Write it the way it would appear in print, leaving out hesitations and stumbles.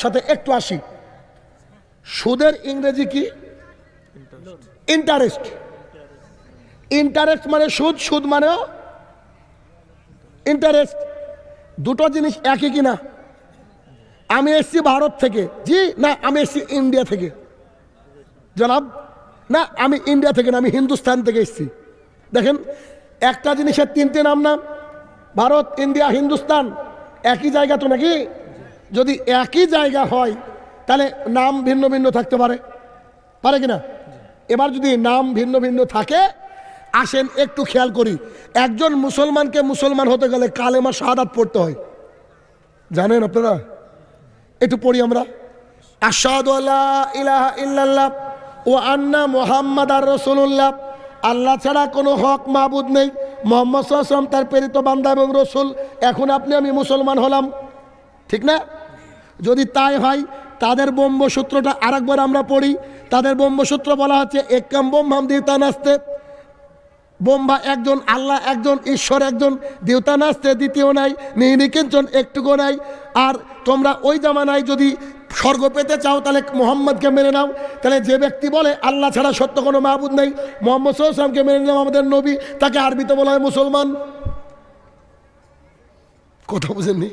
সাথে একটু আসি, সুদের ইংরেজি কি? ইন্টারেস্ট। ইন্টারেস্ট মানে সুদ, সুদ মানেও ইন্টারেস্ট। দুটো জিনিস একই কিনা? আমি এসছি ভারত থেকে, জি না আমি এসছি ইন্ডিয়া থেকে, জনাব না আমি ইন্ডিয়া থেকে না, আমি হিন্দুস্তান থেকে এসছি। দেখেন একটা জিনিসের তিনটে নাম না, ভারত, ইন্ডিয়া, হিন্দুস্তান, একই জায়গা তো নাকি? যদি একই জায়গা হয় তাহলে নাম ভিন্ন ভিন্ন থাকতে পারে, পারে কিনা? এবার যদি নাম ভিন্ন ভিন্ন থাকে, আসেন একটু খেয়াল করি, একজন মুসলমানকে মুসলমান হতে গেলে কালেমা শাহাদাত পড়তে হয়, জানেন আপনারা? একটু পড়ি আমরা, আশহাদু আল্লা ইলাহা ইল্লাল্লাহ ও আন্না মুহাম্মাদার রাসূলুল্লাহ, আল্লাহ ছাড়া কোনো হক মাবুদ নেই, মুহাম্মদ সাল্লাল্লাহু আলাইহি ওয়াসাল্লাম তার প্রেরিত বান্দা এবং রসুল। এখন আপনি আমি মুসলমান হলাম, ঠিক না? যদি তাই হয় তাদের ব্রহ্মসূত্রটা আরেকবার আমরা পড়ি। তাদের ব্রহ্মসূত্র বলা হচ্ছে একম ব্রহ্মাম দ্বিতা নাস্তে, ব্রহ্মা একজন, আল্লাহ একজন, ঈশ্বর একজন, দেবতা নাস্তে দ্বিতীয় নাই, নিহিনিকিঞ্চন একটুকু নাই। আর তোমরা ওই জামানায় যদি স্বর্গ পেতে চাও তাহলে মোহাম্মদকে মেনে নাও। তাহলে যে ব্যক্তি বলে আল্লাহ ছাড়া সত্য কোনো মাবুদ নেই, মুহাম্মদ সাল্লাল্লাহু আলাইহি ওয়াসাল্লামকে মেনে নাও আমাদের নবী, তাকে আরবিতে বলা হয় মুসলমান। কথা বুঝেননি?